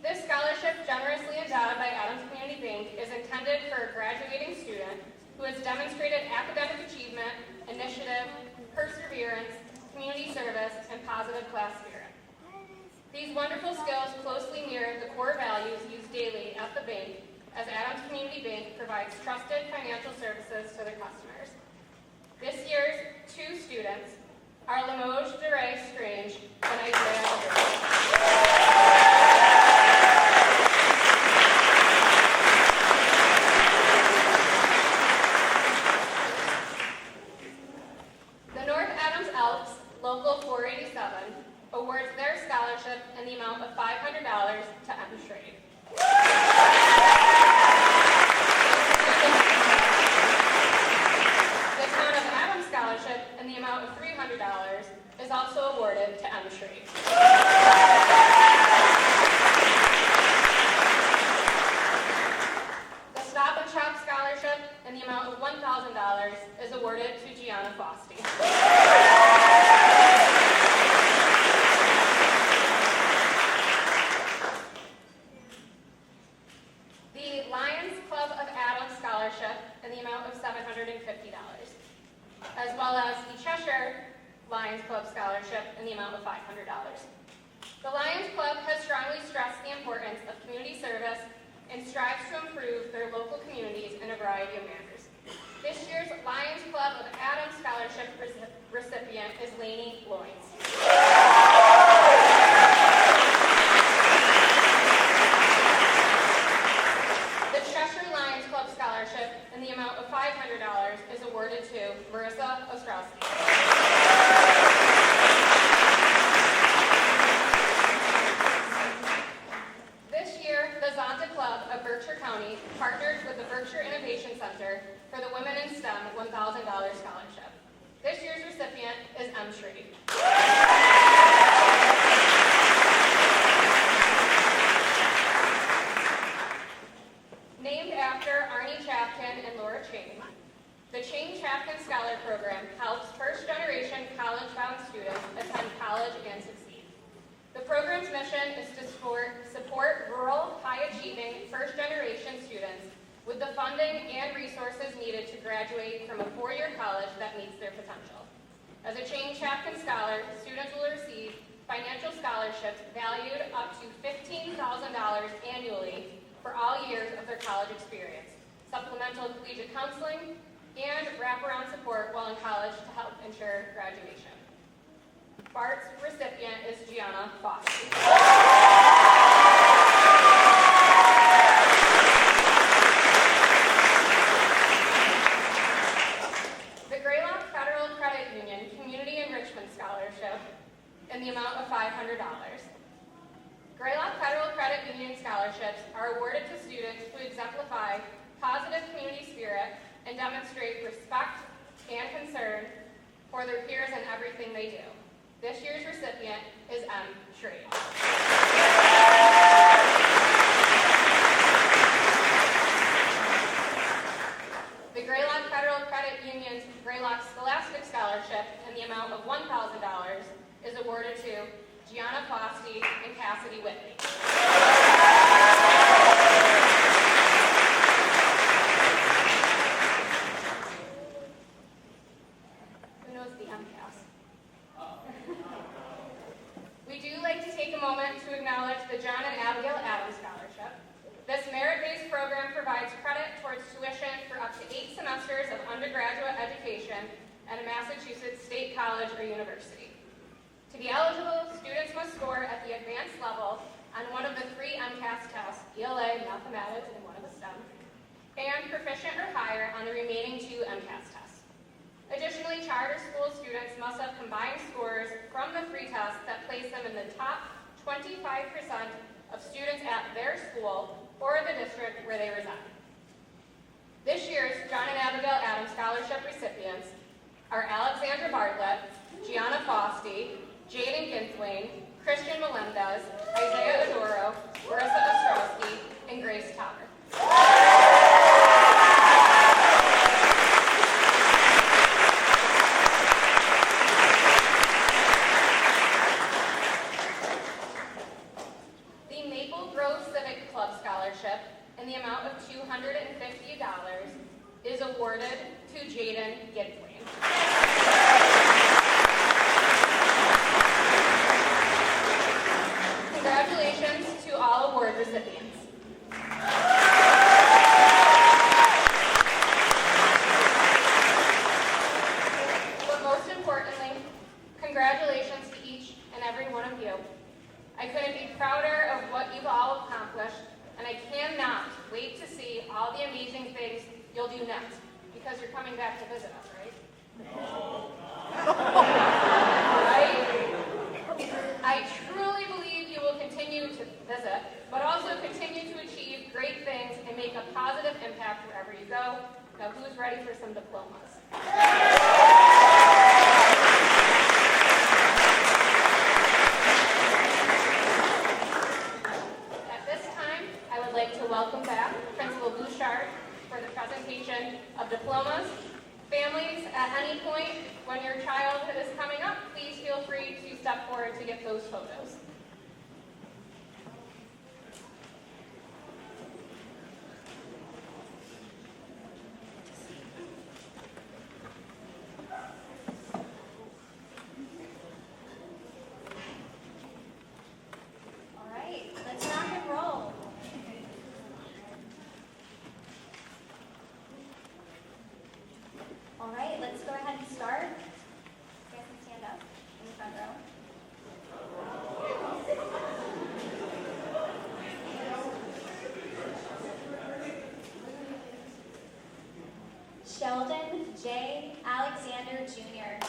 Speaker 3: This scholarship, generously endowed by Adams Community Bank, is intended for a graduating student who has demonstrated academic achievement, initiative, perseverance, community service, and positive class spirit. These wonderful skills closely mirror the core values used daily at the bank, as Adams Community Bank provides trusted financial services to their customers. This year's two students are Limoges DeRay Strange and Isaiah Alberti.
Speaker 4: Local 487, awards their scholarship in the amount of $500 to M. Trade. The Town of Adams Scholarship in the amount of $300 is also awarded to M. Trade. The Stop and Shop Scholarship in the amount of $1,000 is awarded to Gianna Fosti. The Lions Club of Adams Scholarship in the amount of $750, as well as the Cheshire Lions Club Scholarship in the amount of $500. The Lions Club has strongly stressed the importance of community service and strives to improve their local communities in a variety of manners. This year's Lions Club of Adams Scholarship recipient is Lainey Loins. The Cheshire Lions Club Scholarship in the amount of $500 is awarded to Marissa Ostrowski. This year, the Zonta Club of Berkshire County partnered with the Berkshire Innovation Center for the Women in STEM $1,000 scholarship. This year's recipient is M. Tree. Named after Arnie Chapkin and Laura Chang, the Chang Chapkin Scholar Program helps first-generation college-bound students attend college and succeed. The program's mission is to support rural, high-achieving, first-generation students with the funding and resources needed to graduate from a four-year college that meets their potential. As a Chang Chapkin Scholar, students will receive financial scholarships valued up to $15,000 annually for all years of their college experience, supplemental collegiate counseling, and wraparound support while in college to help ensure graduation. BART's recipient is Gianna Fosti. The Greylock Federal Credit Union Community Enrichment Scholarship in the amount of $500. Greylock Federal Credit Union scholarships are awarded to students who exemplify positive community spirit and demonstrate respect and concern for their peers in everything they do. This year's recipient is M. Tree. The Greylock Federal Credit Union's Greylock Scholastic Scholarship in the amount of $1,000 is awarded to Gianna Fosti and Cassidy Whitley. Who knows the MCAS? We do like to take a moment to acknowledge the John and Abigail Adams Scholarship. This merit-based program provides credit towards tuition for up to 8 semesters of undergraduate education at a Massachusetts state college or university. To be eligible, students must score at the advanced level on one of the 3 MCAS tests, ELA, mathematics, and one of the STEM, and proficient or higher on the remaining 2 MCAS tests. Additionally, charter school students must have combined scores from the 3 tests that place them in the top 25% of students at their school or the district where they reside. This year's John and Abigail Adams Scholarship recipients are Alexandra Bartlett, Gianna Fosti, Jaden Ginthwain, Christian Melendez, Isaiah Adoro, Marissa Ostrowski, and Grace Topper. The Maple Grove Civic Club Scholarship in the amount of $250 is awarded to Jaden Ginthwain. Congratulations to all award recipients. But most importantly, congratulations to each and every one of you. I couldn't be prouder of what you've all accomplished, and I cannot wait to see all the amazing things you'll do next, because you're coming back to visit us, right? No. Right? together for some diplomas. At this time, I would like to welcome back Principal Bouchard for the presentation of diplomas. Families, at any point when your child is coming up, please feel free to step forward to get those photos.
Speaker 9: All right, let's rock and roll. All right, let's go ahead and start. You guys can stand up in the front row. Sheldon J. Alexander Jr.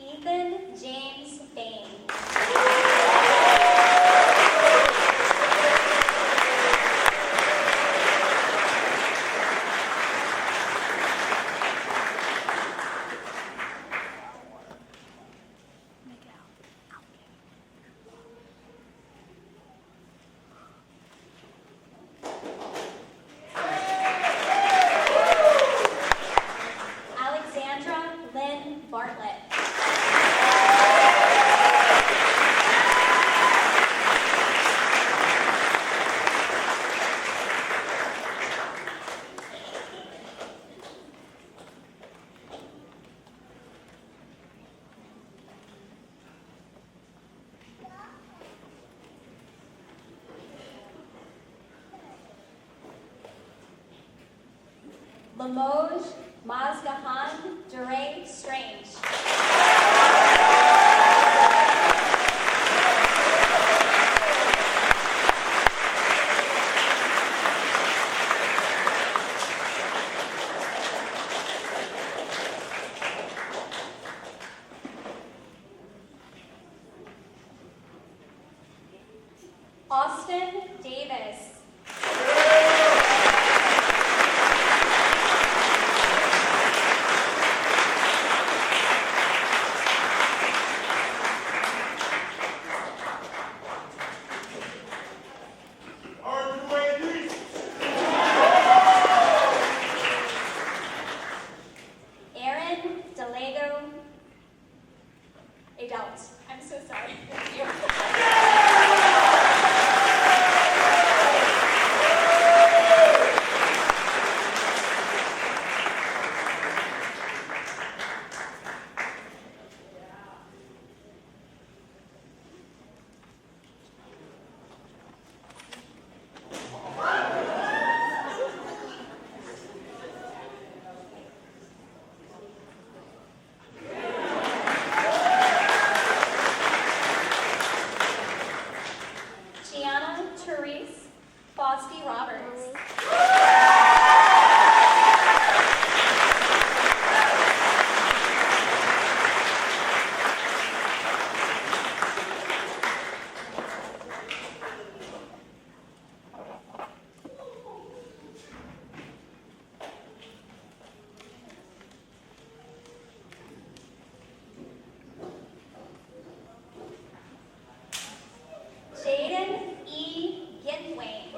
Speaker 9: Ethan James Bain. Alexandra Lynn Bartlett. Limoges Mazgahan Duray Strange. Austin Davis. Aaron Delego Adult. I'm so sorry. Thank you. Gianna Therese Fosty Roberts. Jaden E. Githwain.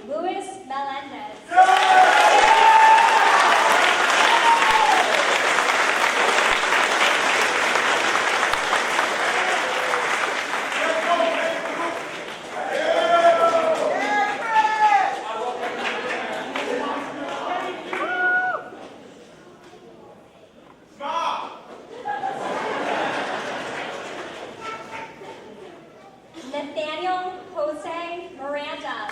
Speaker 9: Luis Melendez. Nathaniel Jose Miranda.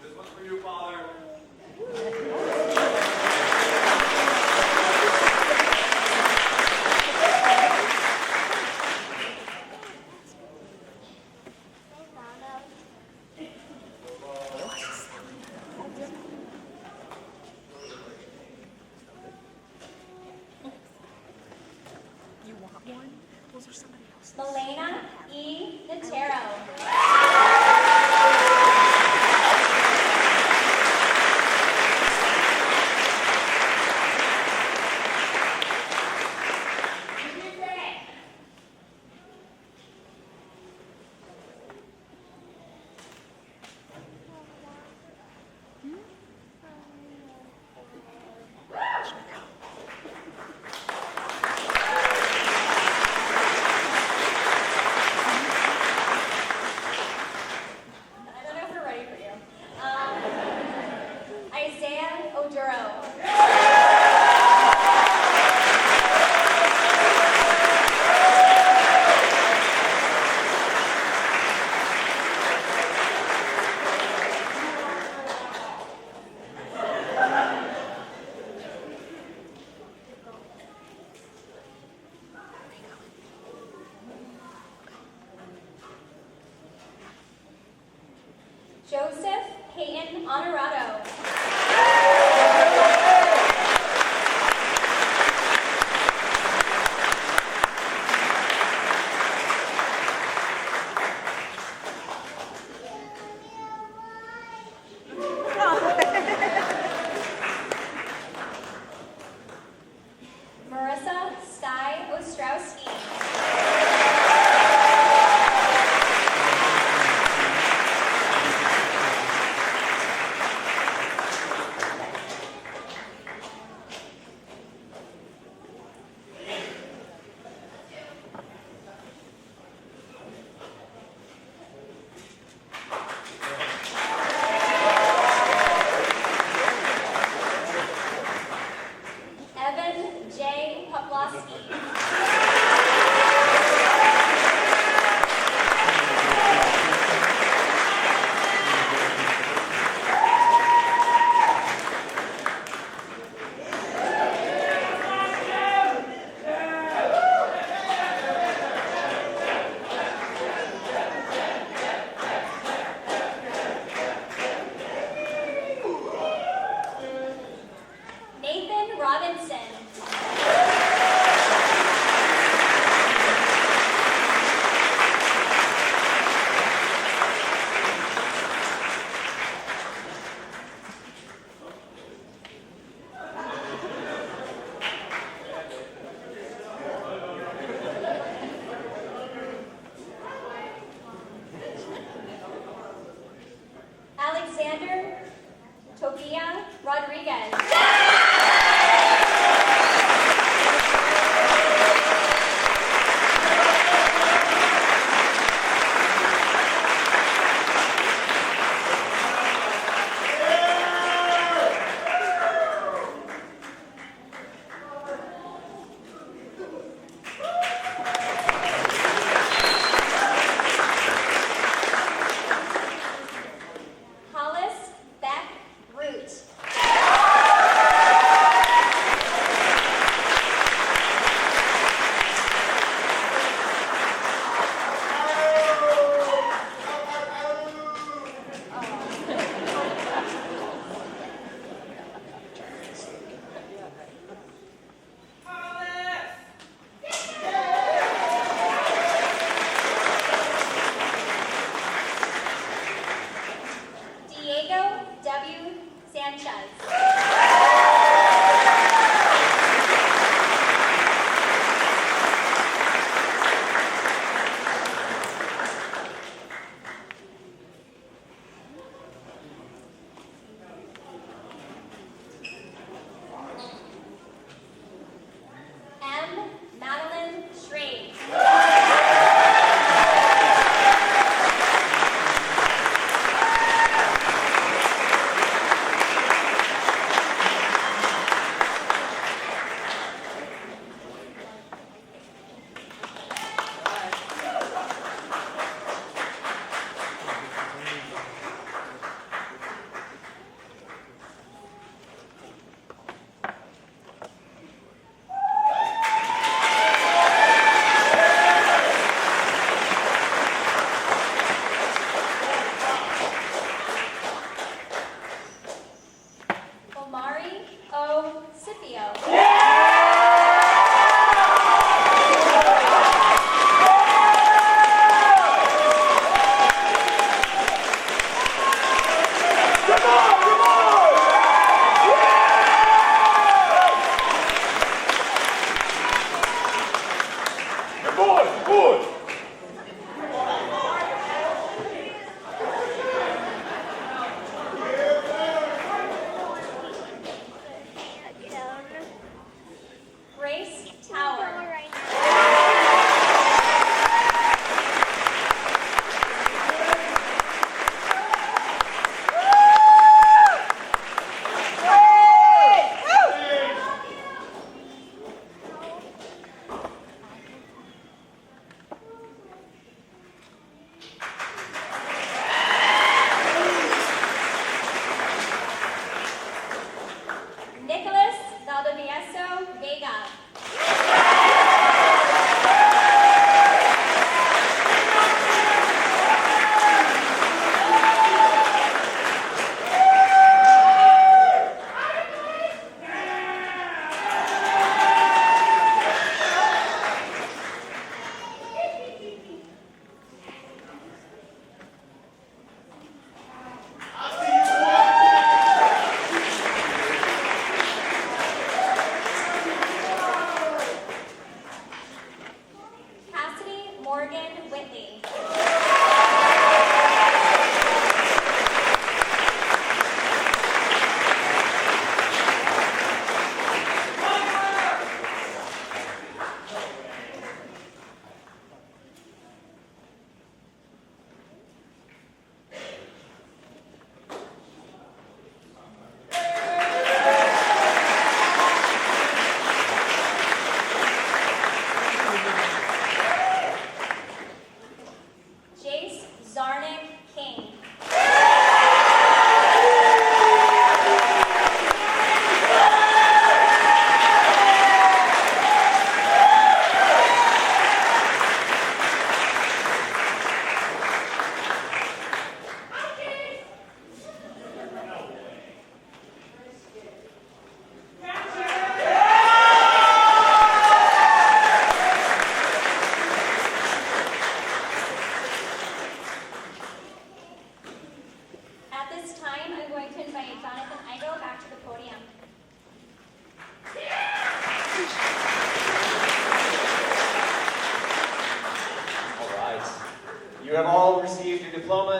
Speaker 10: This one's for you, Father.
Speaker 9: Melena E. Natero. I don't know if we're ready for you. Isaiah Oduro. Joseph Peyton Honorado. Marissa Sky Ostrowski. Evan J. Poplowski. Nathan Robinson. Alexander Tobia Rodriguez. Hollis Beck Root. Diego W. Sanchez.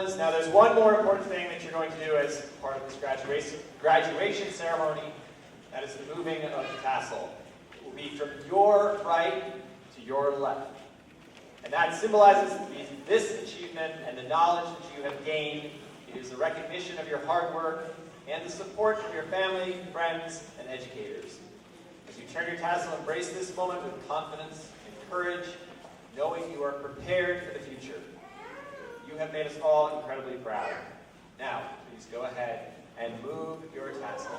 Speaker 1: ones. Now there's one more important thing that you're going to do as part of this graduation ceremony. That is the moving of the tassel. It will be from your right to your left. And that symbolizes this achievement and the knowledge that you have gained. It is a recognition of your hard work and the support of your family, friends, and educators. As you turn your tassel, embrace this moment with confidence and courage, knowing you are prepared for the future. You have made us all incredibly proud. Now, please go ahead and move your tassel.